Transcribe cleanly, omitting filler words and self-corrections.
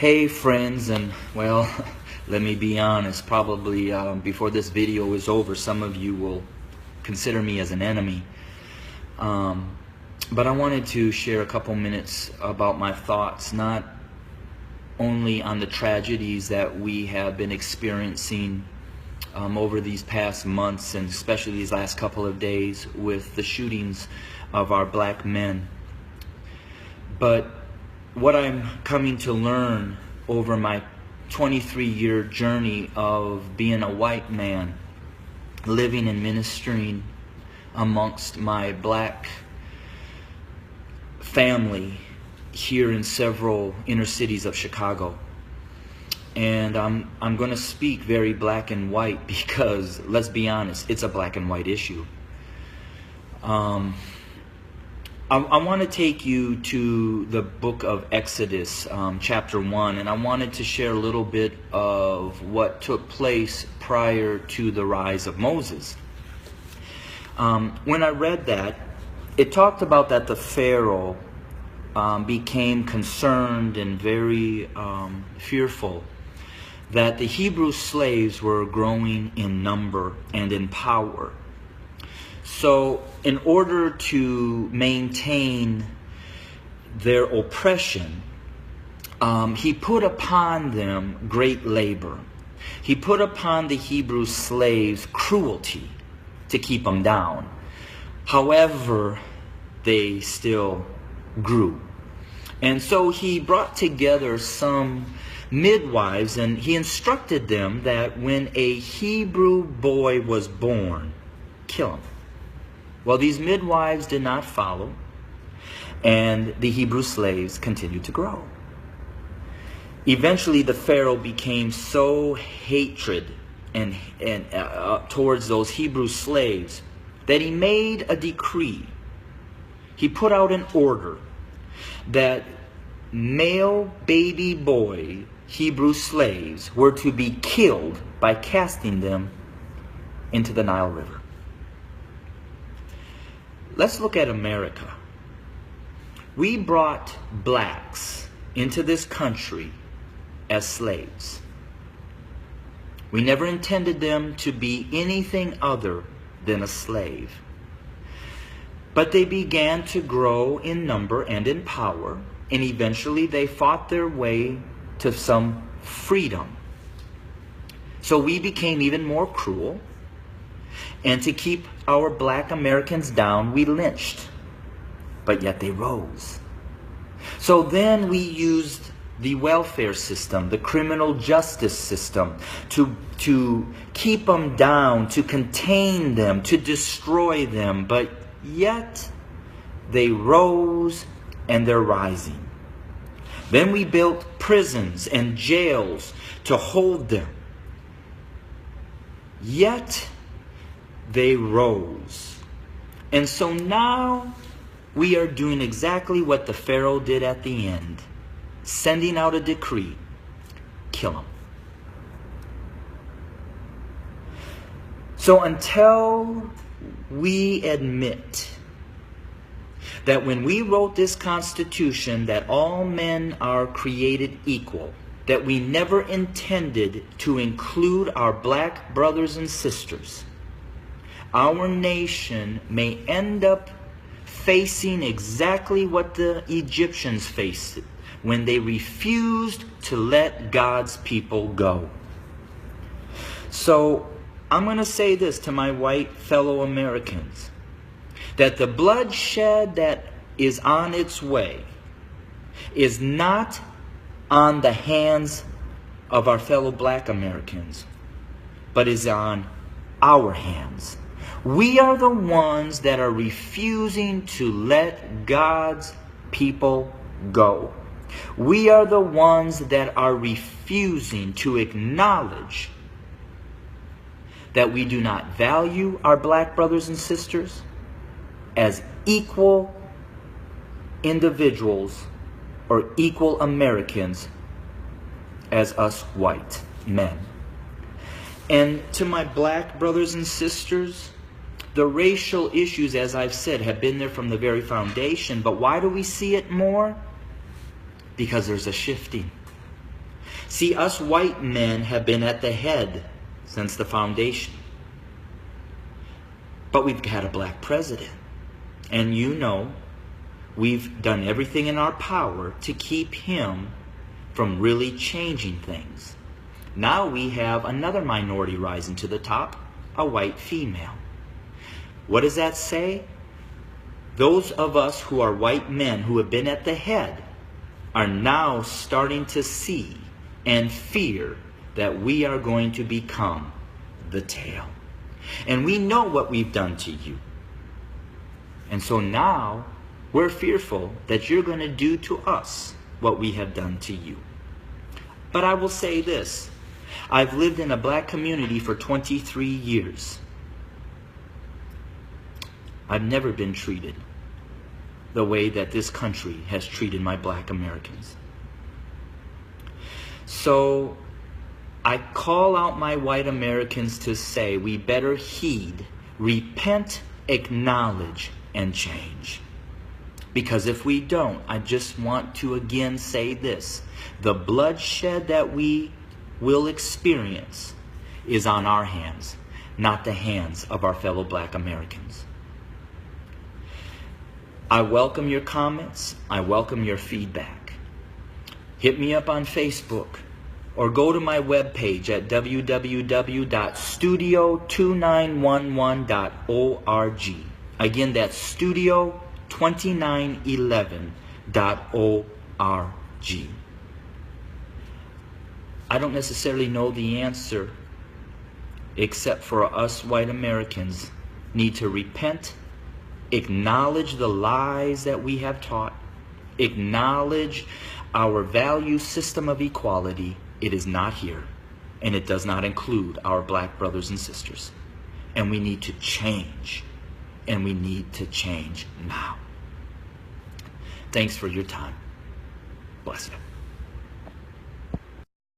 Hey friends, and well, let me be honest, probably before this video is over, some of you will consider me as an enemy. But I wanted to share a couple minutes about my thoughts, not only on the tragedies that we have been experiencing over these past months, and especially these last couple of days with the shootings of our black men, but what I'm coming to learn over my 23-year journey of being a white man, living and ministering amongst my black family here in several inner cities of Chicago. And I'm going to speak very black and white because, let's be honest, it's a black and white issue. I want to take you to the book of Exodus, chapter 1, and I wanted to share a little bit of what took place prior to the rise of Moses. When I read that, it talked about that the Pharaoh became concerned and very fearful that the Hebrew slaves were growing in number and in power. So in order to maintain their oppression, he put upon them great labor. He put upon the Hebrew slaves cruelty to keep them down. However, they still grew. And so he brought together some midwives, and he instructed them that when a Hebrew boy was born, kill him. Well, these midwives did not follow, and the Hebrew slaves continued to grow. Eventually, the Pharaoh became so hatred and towards those Hebrew slaves that he made a decree. He put out an order that male baby boy Hebrew slaves were to be killed by casting them into the Nile River. Let's look at America. We brought blacks into this country as slaves. We never intended them to be anything other than a slave. But they began to grow in number and in power, and eventually they fought their way to some freedom. So we became even more cruel. And to keep our black Americans down, we lynched. But yet they rose. So then we used the welfare system, the criminal justice system, to keep them down, to contain them, to destroy them. But yet they rose, and they're rising. Then we built prisons and jails to hold them. Yet they rose. And so now we are doing exactly what the Pharaoh did at the end, sending out a decree: kill them. So until we admit that when we wrote this Constitution that all men are created equal, that we never intended to include our black brothers and sisters, our nation may end up facing exactly what the Egyptians faced when they refused to let God's people go. So I'm going to say this to my white fellow Americans, that the bloodshed that is on its way is not on the hands of our fellow black Americans, but is on our hands. We are the ones that are refusing to let God's people go. We are the ones that are refusing to acknowledge that we do not value our black brothers and sisters as equal individuals or equal Americans as us white men. And to my black brothers and sisters, the racial issues, as I've said, have been there from the very foundation. But why do we see it more? Because there's a shifting. See, us white men have been at the head since the foundation. But we've had a black president. And you know, we've done everything in our power to keep him from really changing things. Now we have another minority rising to the top, a white female. What does that say? Those of us who are white men who have been at the head are now starting to see and fear that we are going to become the tail. And we know what we've done to you. And so now we're fearful that you're going to do to us what we have done to you. But I will say this. I've lived in a black community for 23 years. I've never been treated the way that this country has treated my black Americans. So I call out my white Americans to say we better heed, repent, acknowledge, and change. Because if we don't, I just want to again say this. The bloodshed that we will experience is on our hands, not the hands of our fellow black Americans. I welcome your comments. I welcome your feedback. Hit me up on Facebook or go to my webpage at www.studio2911.org. Again, that's studio2911.org. I don't necessarily know the answer, except for us white Americans need to repent, acknowledge the lies that we have taught, acknowledge our value system of equality. It is not here, and it does not include our black brothers and sisters. And we need to change, and we need to change now. Thanks for your time. Bless you.